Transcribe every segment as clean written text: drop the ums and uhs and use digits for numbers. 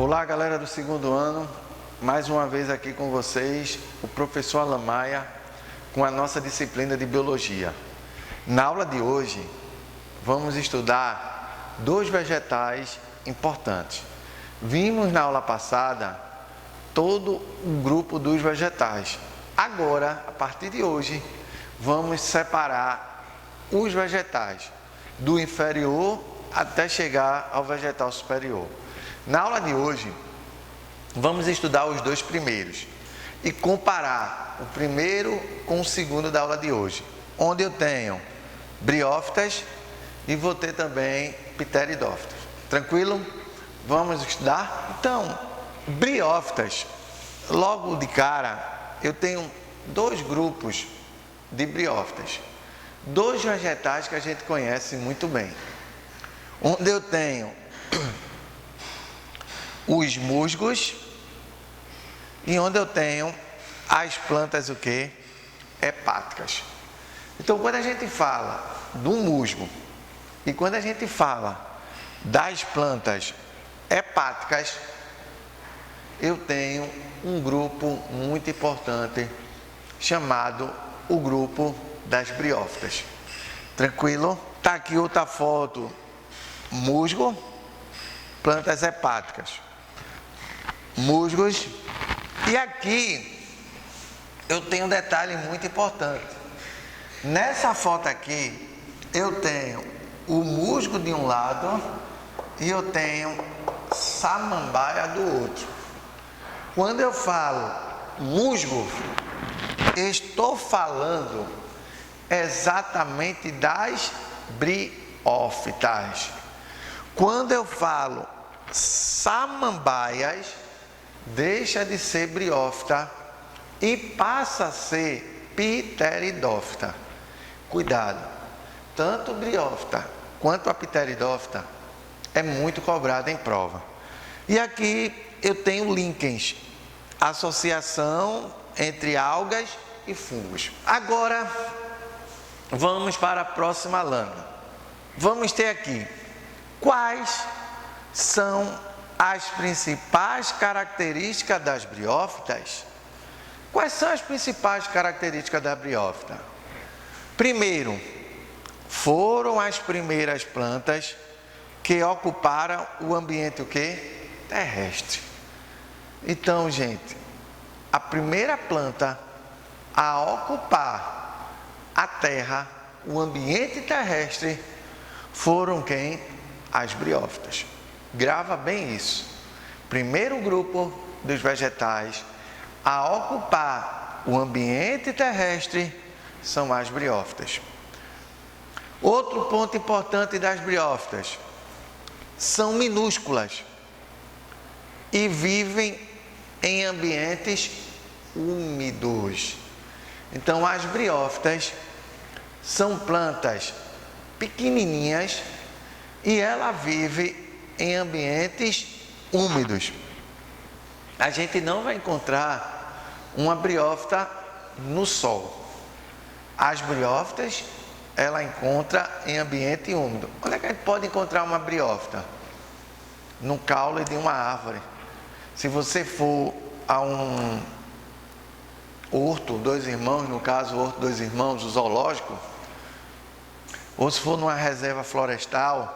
Olá, galera do segundo ano, mais uma vez aqui com vocês, o professor Alan Maia, com a nossa disciplina de Biologia. Na aula de hoje, vamos estudar dois vegetais importantes. Vimos na aula passada todo o grupo dos vegetais. Agora, a partir de hoje, vamos separar os vegetais do inferior até chegar ao vegetal superior. Na aula de hoje, vamos estudar os dois primeiros e comparar o primeiro com o segundo da aula de hoje, onde eu tenho briófitas e vou ter também pteridófitas. Tranquilo? Vamos estudar? Então, briófitas, logo de cara, eu tenho dois grupos de briófitas, dois vegetais que a gente conhece muito bem, onde eu tenho os musgos e onde eu tenho as plantas o quê? Hepáticas. Então, quando a gente fala do musgo e quando a gente fala das plantas hepáticas, eu tenho um grupo muito importante chamado o grupo das briófitas. Tranquilo? Tá aqui outra foto, musgo, plantas hepáticas. Musgos, e aqui eu tenho um detalhe muito importante. Nessa foto aqui eu tenho o musgo de um lado e eu tenho samambaia do outro. Quando eu falo musgo, estou falando exatamente das briófitas. Quando eu falo samambaias, deixa de ser briófita e passa a ser pteridófita. Cuidado, tanto briófita quanto a pteridófita é muito cobrada em prova. E aqui eu tenho líquens, associação entre algas e fungos. Agora vamos para a próxima lâmina. Vamos ter aqui quais são as principais características das briófitas. Quais são as principais características da briófita? Primeiro, foram as primeiras plantas que ocuparam o ambiente o quê? Terrestre. Então, gente, a primeira planta a ocupar a terra, o ambiente terrestre, foram quem? As briófitas. Grava bem isso. Primeiro grupo dos vegetais a ocupar o ambiente terrestre são as briófitas. Outro ponto importante das briófitas, são minúsculas e vivem em ambientes úmidos. Então, as briófitas são plantas pequenininhas e ela vive em ambientes úmidos. A gente não vai encontrar uma briófita no sol. As briófitas, ela encontra em ambiente úmido. Onde é que a gente pode encontrar uma briófita? No caule de uma árvore. Se você for a um horto dois irmãos, no caso o horto dois irmãos, o zoológico, ou se for numa reserva florestal,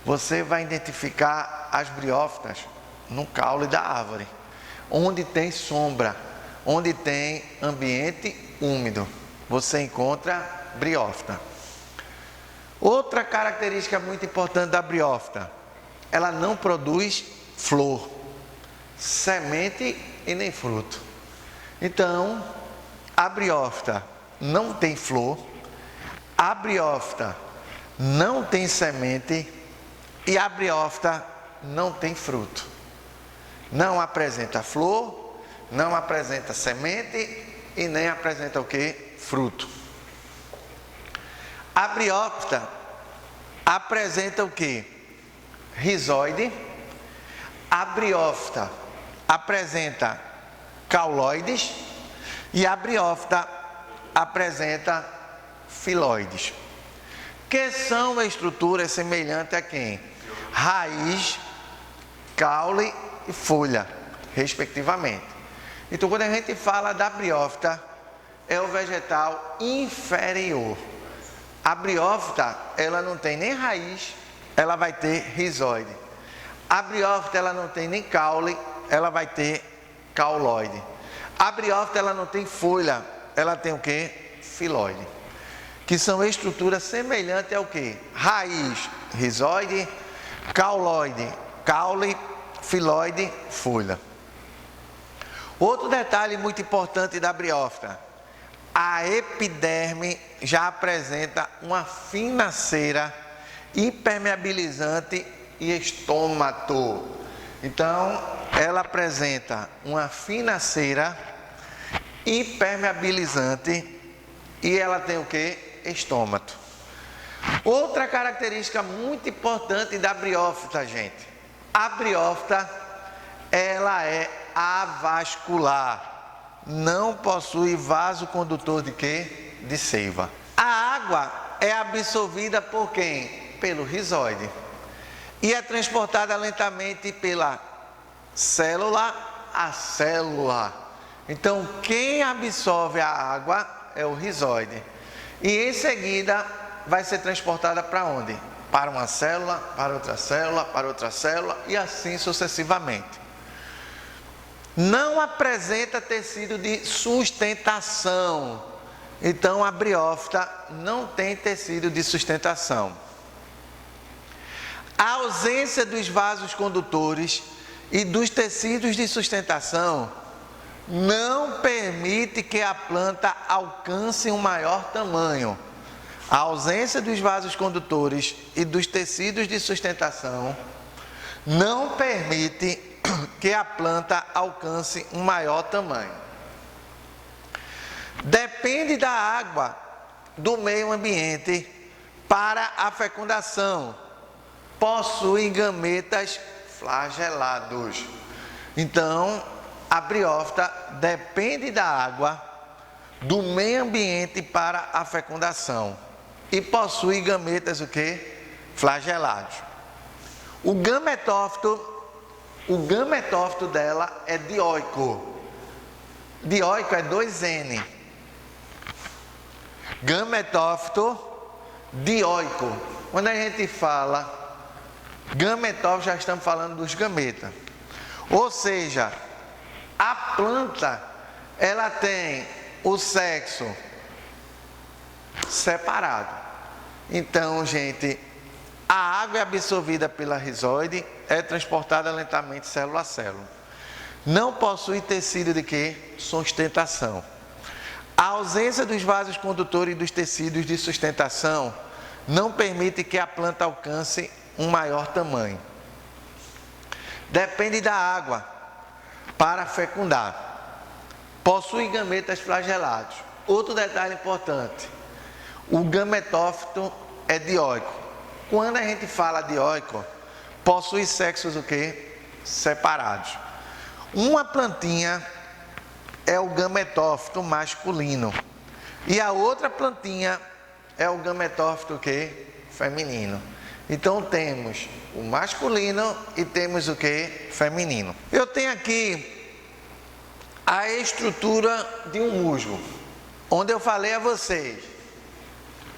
você vai identificar as briófitas no caule da árvore, onde tem sombra, onde tem ambiente úmido, você encontra briófita. Outra característica muito importante da briófita, ela não produz flor, semente e nem fruto. Então, a briófita não tem flor, a briófita não tem semente e a briófita não tem fruto. Não apresenta flor, não apresenta semente e nem apresenta o que? Fruto. A briófita apresenta o que? Rizóide. A briófita apresenta cauloides e a briófita apresenta filóides, que são estruturas semelhantes a quem? Raiz, caule e folha, respectivamente. Então, quando a gente fala da briófita, é o vegetal inferior. A briófita, ela não tem nem raiz, ela vai ter rizóide. A briófita, ela não tem nem caule, ela vai ter cauloide. A briófita, ela não tem folha, ela tem o quê? Filóide. Que são estruturas semelhantes ao quê? Raiz, rizóide, cauloide, caule, filóide, folha. Outro detalhe muito importante da briófita: a epiderme já apresenta uma fina cera impermeabilizante e estômato. Então, ela apresenta uma fina cera impermeabilizante e ela tem o que? Estômato. Outra característica muito importante da briófita, gente: a briófita, ela é avascular, não possui vaso condutor de quê? De seiva. A água é absorvida por quem? Pelo rizóide. E é transportada lentamente pela célula a célula. Então, quem absorve a água é o rizóide. E em seguida vai ser transportada para onde? Para uma célula, para outra célula, para outra célula e assim sucessivamente. Não apresenta tecido de sustentação. Então, a briófita não tem tecido de sustentação. A ausência dos vasos condutores e dos tecidos de sustentação não permite que a planta alcance um maior tamanho. A ausência dos vasos condutores e dos tecidos de sustentação não permite que a planta alcance um maior tamanho. Depende da água do meio ambiente para a fecundação. Possui gametas flagelados. Então, a briófita depende da água do meio ambiente para a fecundação e possui gametas o quê? Flagelados. O gametófito dela é dioico. Dioico é 2N. Gametófito dioico. Quando a gente fala gametófito, já estamos falando dos gametas. Ou seja, a planta, ela tem o sexo separado. Então, gente, a água é absorvida pela rizóide, é transportada lentamente célula a célula. Não possui tecido de quê? Sustentação. A ausência dos vasos condutores e dos tecidos de sustentação não permite que a planta alcance um maior tamanho. Depende da água para fecundar. Possui gametas flagelados. Outro detalhe importante: o gametófito é dioico. Quando a gente fala dioico, possui sexos o quê? Separados. Uma plantinha é o gametófito masculino e a outra plantinha é o gametófito o quê? Feminino. Então temos o masculino e temos o que? Feminino. Eu tenho aqui a estrutura de um musgo, onde eu falei a vocês: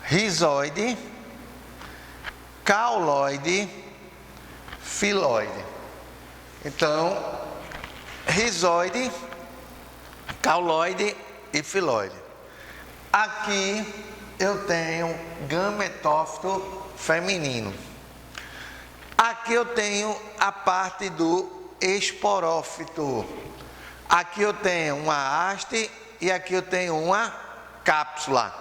rizóide, cauloide, filóide. Então, rizóide, cauloide e filóide. Aqui eu tenho gametófito feminino. Aqui eu tenho a parte do esporófito. Aqui eu tenho uma haste e aqui eu tenho uma cápsula.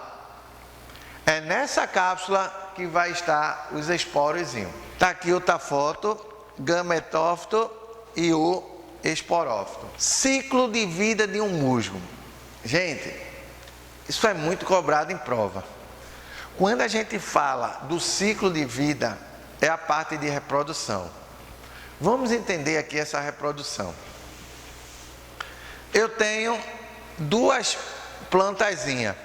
É nessa cápsula que vai estar os esporozinhos. Está aqui outra foto, gametófito e o esporófito. Ciclo de vida de um musgo. Gente, isso é muito cobrado em prova. Quando a gente fala do ciclo de vida, é a parte de reprodução. Vamos entender aqui essa reprodução. Eu tenho duas plantazinhas.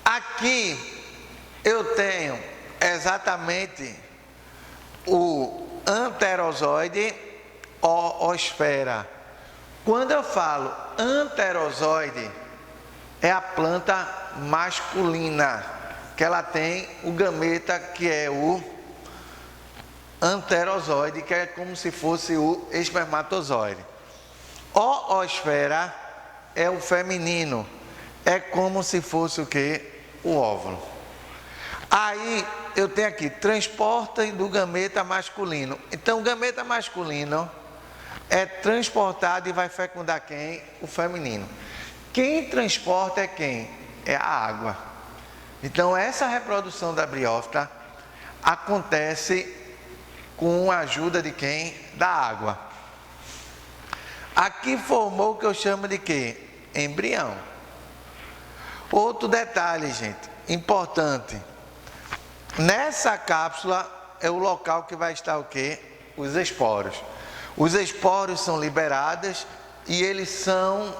Aqui eu tenho exatamente o anterozoide, oosfera. Quando eu falo anterozoide, é a planta masculina, que ela tem o gameta que é o anterozoide, que é como se fosse o espermatozoide. Oosfera é o feminino, é como se fosse o que? O óvulo. Aí eu tenho aqui, transporte do gameta masculino. Então o gameta masculino é transportado e vai fecundar quem? O feminino. Quem transporta é quem? É a água. Então essa reprodução da briófita acontece com a ajuda de quem? Da água. Aqui formou o que eu chamo de quê? Embrião. Outro detalhe, gente, importante. Nessa cápsula é o local que vai estar o quê? Os esporos. Os esporos são liberados e eles são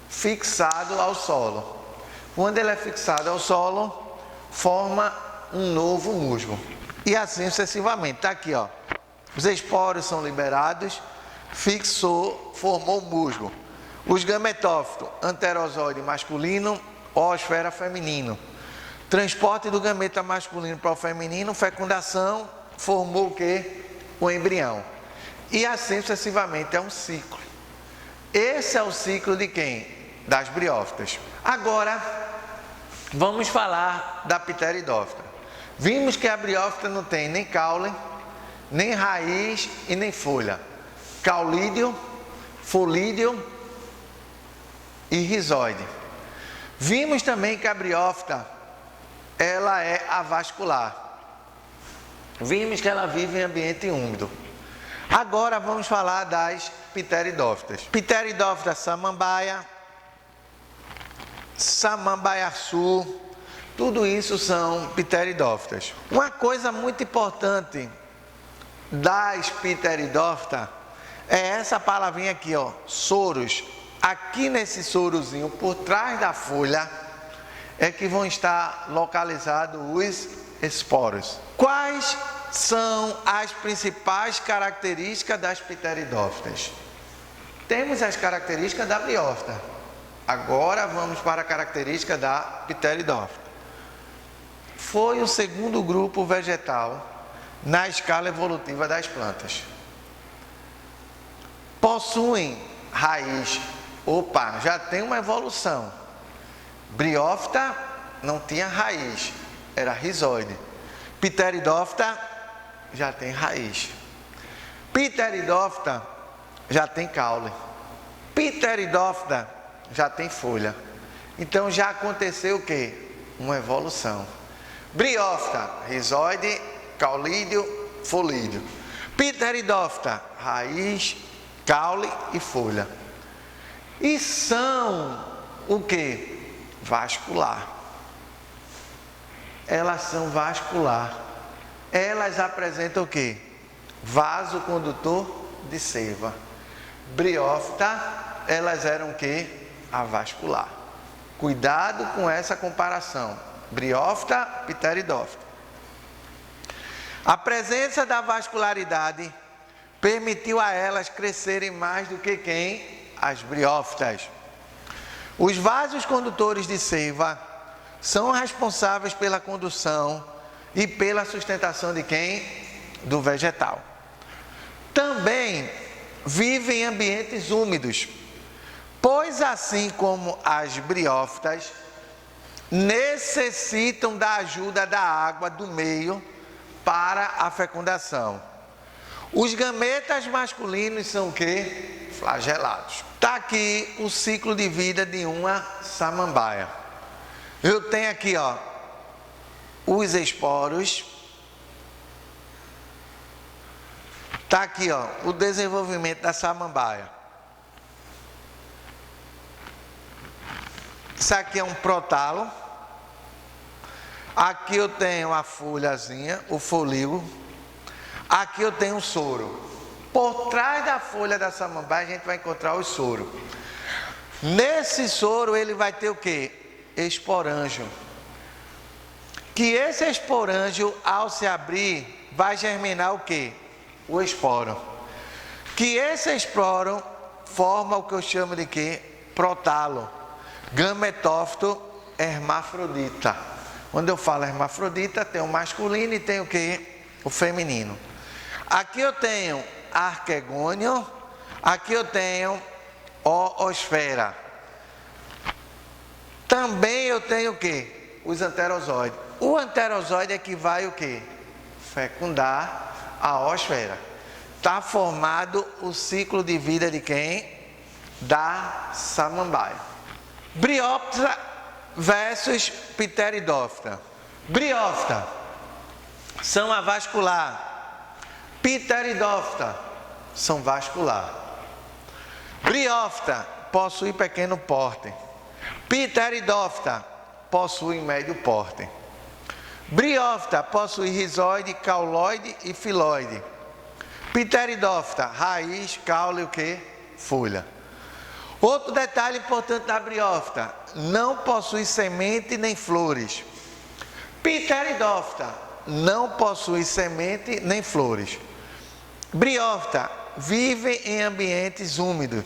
fixados ao solo. Quando ele é fixado ao solo, forma um novo musgo. E assim sucessivamente. Está aqui, ó. Os esporos são liberados, fixou, formou musgo. Os gametófitos, anterozoide masculino, oosfera feminino. Transporte do gameta masculino para o feminino, fecundação, formou o quê? O embrião. E assim sucessivamente, é um ciclo. Esse é o ciclo de quem? Das briófitas. Agora, vamos falar da pteridófita. Vimos que a briófita não tem nem caule, nem raiz e nem folha. Caulídeo, folídeo e rizóide. Vimos também que a briófita, ela é avascular. Vimos que ela vive em ambiente úmido. Agora vamos falar das pteridófitas. Pteridófita samambaia, samambaiaçu, tudo isso são pteridófitas. Uma coisa muito importante das pteridófitas é essa palavrinha aqui, ó, soros. Aqui nesse sorozinho, por trás da folha, é que vão estar localizados os esporos. Quais são as principais características das pteridófitas? Temos as características da briófita. Agora vamos para a característica da pteridófita. Foi o segundo grupo vegetal na escala evolutiva das plantas. Possuem raiz. Opa, já tem uma evolução. Briófita não tinha raiz, era rizóide. Pteridófita já tem raiz. Pteridófita já tem caule. Pteridófita já tem folha. Então já aconteceu o quê? Uma evolução. Briófita, rizóide, caulídeo, folídeo. Pteridófita, raiz, caule e folha. E são o quê? Vascular. Elas são vascular. Elas apresentam o quê? Vaso condutor de seiva. Briófita, elas eram o quê? Avascular. Cuidado com essa comparação. Briófita, pteridófita. A presença da vascularidade permitiu a elas crescerem mais do que quem? As briófitas. Os vasos condutores de seiva são responsáveis pela condução e pela sustentação de quem? Do vegetal. Também vivem em ambientes úmidos, pois assim como as briófitas, necessitam da ajuda da água do meio para a fecundação. Os gametas masculinos são o quê? Flagelados. Está aqui o ciclo de vida de uma samambaia. Eu tenho aqui, ó, os esporos. Está aqui, ó, o desenvolvimento da samambaia. Isso aqui é um prótalo. Aqui eu tenho a folhazinha, o folíolo. Aqui eu tenho o soro. Por trás da folha da samambaia a gente vai encontrar o soro. Nesse soro ele vai ter o quê? Esporângio. Que esse esporângio, ao se abrir, vai germinar o quê? O esporo. Que esse esporo forma o que eu chamo de quê? Prótalo. Gametófito hermafrodita. Quando eu falo hermafrodita, tem o masculino e tem o quê? O feminino. Aqui eu tenho arquegônio, aqui eu tenho oosfera. Também eu tenho o quê? Os anterozoides. O anterozoide é que vai o quê? Fecundar a oosfera. Está formado o ciclo de vida de quem? Da samambaia. Brióptera versus pteridófita. Briófita são avascular. Pteridófita são vascular. Briófita possui pequeno porte. Pteridófita possui médio porte. Briófita possui rizoide, cauloide e filóide. Pteridófita, raiz, caule e o que? Folha. Outro detalhe importante da briófita, não possui semente nem flores. Pteridófita não possui semente nem flores. Briófita vive em ambientes úmidos,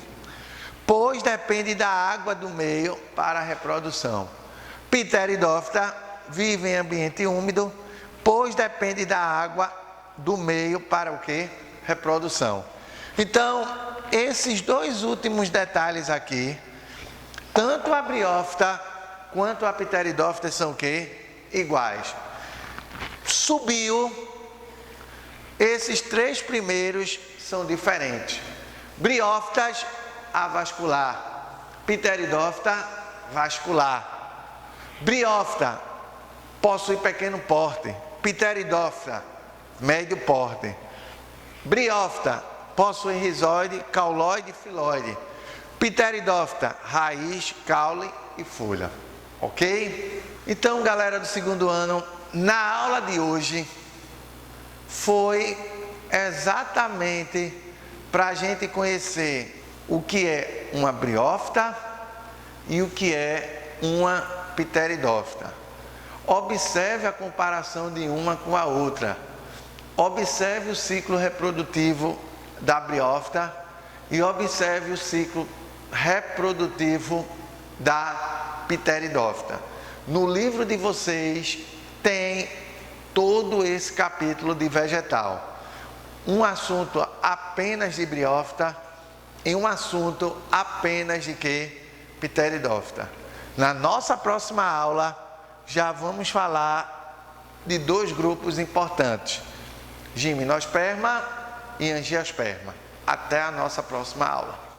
pois depende da água do meio para a reprodução. Pteridófita vive em ambiente úmido, pois depende da água do meio para o que? Reprodução. Então, esses dois últimos detalhes aqui, tanto a briófita quanto a pteridófita são o quê? Iguais. Subiu, esses três primeiros são diferentes. Briófitas, avascular. Pteridófita, vascular. Briófita possui pequeno porte. Pteridófita, médio porte. Briófita possui rizoide, cauloide e filóide. Pteridófita, raiz, caule e folha. Ok? Então, galera do segundo ano, na aula de hoje foi exatamente para a gente conhecer o que é uma briófita e o que é uma pteridófita. Observe a comparação de uma com a outra. Observe o ciclo reprodutivo da briófita e observe o ciclo reprodutivo da pteridófita. No livro de vocês tem todo esse capítulo de vegetal. Um assunto apenas de briófita e um assunto apenas de quê? Pteridófita. Na nossa próxima aula já vamos falar de dois grupos importantes: gimnosperma e angiosperma. Até a nossa próxima aula.